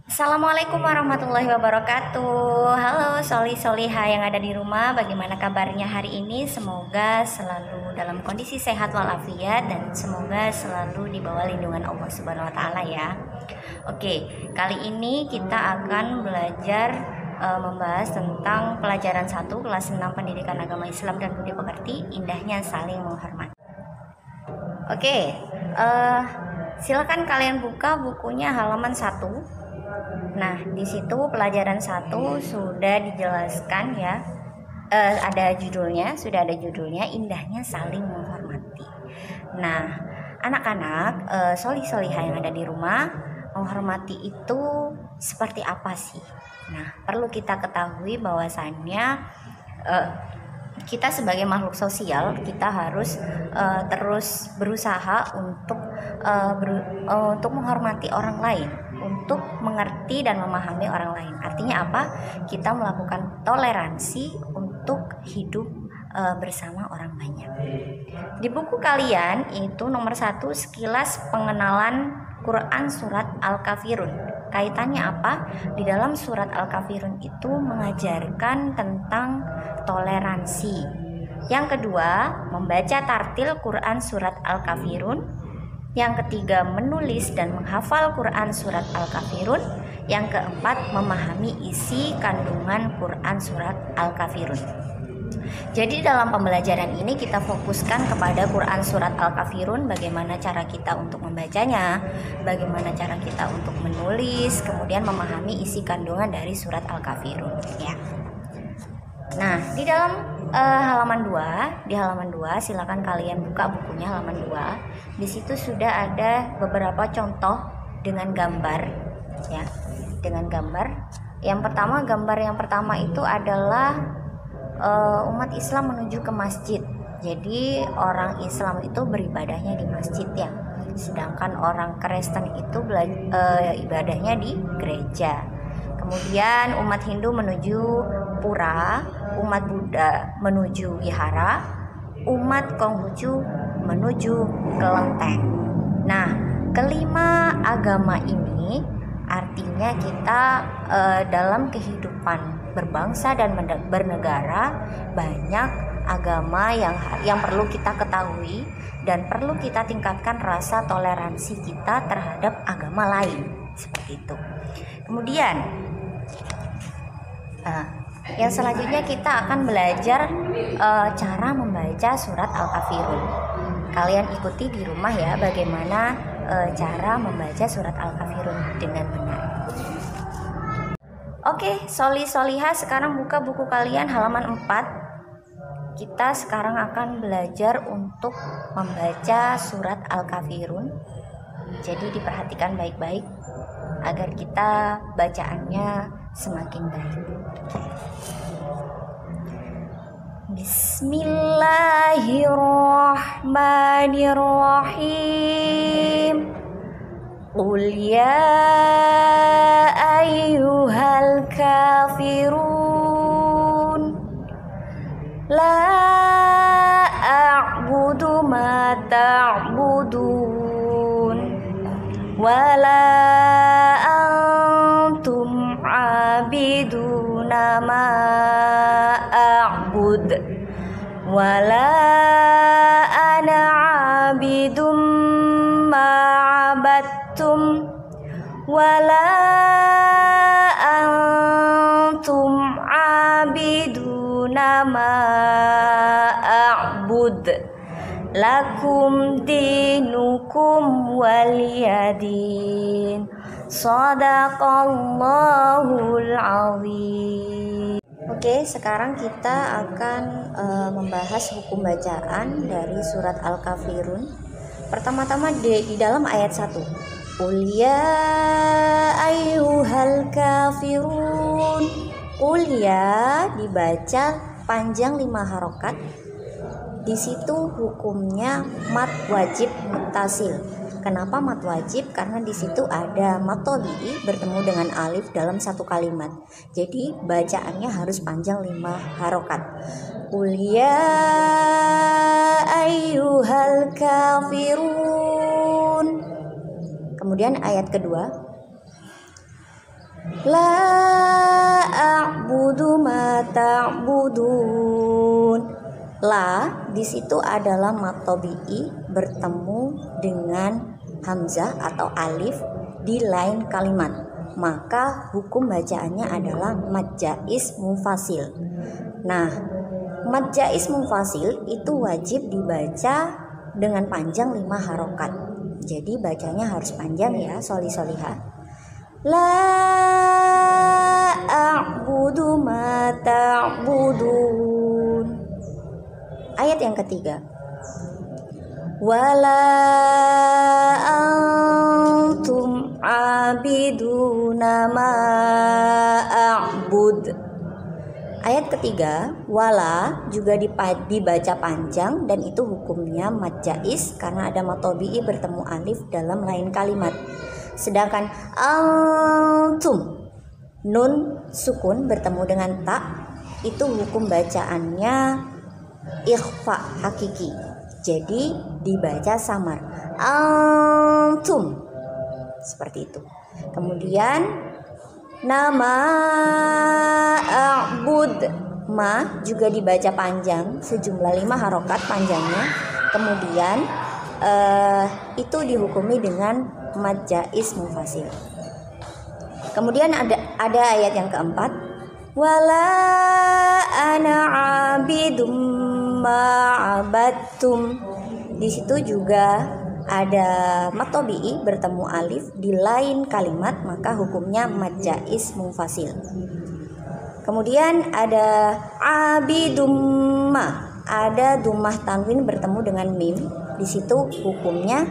Assalamualaikum warahmatullahi wabarakatuh. Halo Soli Soliha yang ada di rumah, bagaimana kabarnya hari ini? Semoga selalu dalam kondisi sehat walafiat dan semoga selalu di bawah lindungan Allah Subhanahu wa taala ya. Oke, kali ini kita akan belajar membahas tentang pelajaran 1 kelas 6 Pendidikan Agama Islam dan Budi Pekerti, indahnya saling menghormati. Oke, silakan kalian buka bukunya halaman 1. Nah, di situ pelajaran 1 sudah dijelaskan ya. Ada judulnya, sudah ada judulnya, indahnya saling menghormati. Nah, anak-anak Soli Soliha yang ada di rumah, menghormati itu seperti apa sih? Nah, perlu kita ketahui bahwasannya kita sebagai makhluk sosial, kita harus terus berusaha untuk menghormati orang lain, untuk mengerti dan memahami orang lain. Artinya apa? Kita melakukan toleransi untuk hidup bersama orang banyak. Di buku kalian itu nomor 1, sekilas pengenalan Quran surat Al-Kafirun. Kaitannya apa? Di dalam surat Al-Kafirun itu mengajarkan tentang toleransi. Yang kedua, membaca tartil Quran surat Al-Kafirun. Yang ketiga, menulis dan menghafal Quran surat Al-Kafirun. Yang keempat, memahami isi kandungan Quran surat Al-Kafirun. Jadi dalam pembelajaran ini kita fokuskan kepada Quran surat Al-Kafirun, bagaimana cara kita untuk membacanya, bagaimana cara kita untuk menulis, kemudian memahami isi kandungan dari surat Al-Kafirun ya. Nah, di dalam di halaman 2 silakan kalian buka bukunya halaman 2. Di situ sudah ada beberapa contoh dengan gambar ya. Dengan gambar. Gambar yang pertama itu adalah umat Islam menuju ke masjid. Jadi orang Islam itu beribadahnya di masjid ya. Sedangkan orang Kristen itu ibadahnya di gereja. Kemudian umat Hindu menuju pura, umat Buddha menuju wihara, umat Konghucu menuju kelenteng. Nah, kelima agama ini artinya kita dalam kehidupan berbangsa dan bernegara banyak agama yang perlu kita ketahui dan perlu kita tingkatkan rasa toleransi kita terhadap agama lain seperti itu. Kemudian yang selanjutnya kita akan belajar cara membaca surat Al-Kafirun. Kalian ikuti di rumah ya bagaimana cara membaca surat Al-Kafirun dengan benar. Oke, Soli Soliha, sekarang buka buku kalian halaman 4. Kita sekarang akan belajar untuk membaca surat Al-Kafirun. Jadi diperhatikan baik-baik agar kita bacaannya semakin baik. Bismillahirrahmanirrahim. Qul ya ayyuhal kafirun la a'budu ma ta'budun wa la antum 'abiduna ma a'bud wa la ana 'abidum ma 'abadtum wala antum 'abiduna ma a'bud lakum dinukum waliyadin. Shadaqallahul azim. Oke, sekarang kita akan membahas hukum bacaan dari surat Al-Kafirun. Pertama-tama di dalam ayat 1. Qul ya ayyuhal kafirun. Qul ya dibaca panjang 5 harokat. Di situ hukumnya mat wajib muttasil. Kenapa mat wajib? Karena di situ ada mat tabi'i bertemu dengan alif dalam satu kalimat. Jadi bacaannya harus panjang 5 harokat. Qul ya ayyuhal kafirun. Kemudian ayat kedua, La a'budu ma ta'budun. La di situ adalah mad tabi'i bertemu dengan hamzah atau alif di lain kalimat. Maka hukum bacaannya adalah mad jaiz munfasil. Nah, mad jaiz munfasil itu wajib dibaca dengan panjang 5 harokat. Jadi bacanya harus panjang ya, soli-soliha. La a'budu ma ta'budun. Ayat yang ketiga. Wala antum abiduna ma a'bud. Ayat ketiga, wala juga dibaca panjang dan itu hukumnya mad jaiz karena ada mad tabi'i bertemu alif dalam lain kalimat. Sedangkan antum nun sukun bertemu dengan ta itu hukum bacaannya ikhfa hakiki. Jadi dibaca samar. Antum. Seperti itu. Kemudian nama a'bud ma juga dibaca panjang sejumlah 5 harokat panjangnya. Kemudian itu dihukumi dengan mad jaiz munfasil. Kemudian ada ayat yang keempat. Wala ana abidum ma'abattum. Di situ juga ada mad tabi'i bertemu alif di lain kalimat, maka hukumnya mad jaiz munfasil. Kemudian ada abidumma, ada dumah tanwin bertemu dengan mim. Di situ hukumnya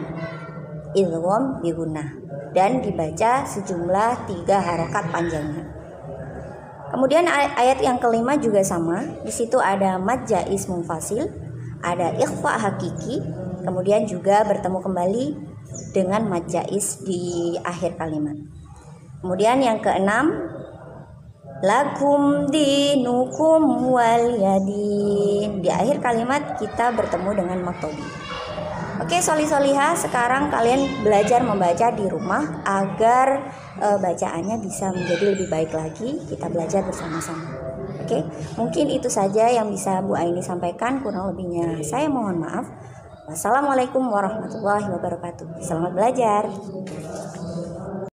idgham bi gunnah dan dibaca sejumlah 3 harokat panjangnya. Kemudian ayat yang kelima juga sama. Di situ ada mad jaiz munfasil, ada ikhfa hakiki, kemudian juga bertemu kembali dengan mad jaiz di akhir kalimat. Kemudian yang keenam, lakum dinukum waliyadin. Di akhir kalimat kita bertemu dengan mad tabi'i. Oke, soli-soliha, sekarang kalian belajar membaca di rumah agar bacaannya bisa menjadi lebih baik lagi. Kita belajar bersama-sama. Oke, mungkin itu saja yang bisa Bu Aini sampaikan. Kurang lebihnya saya mohon maaf. Wassalamualaikum warahmatullahi wabarakatuh. Selamat belajar.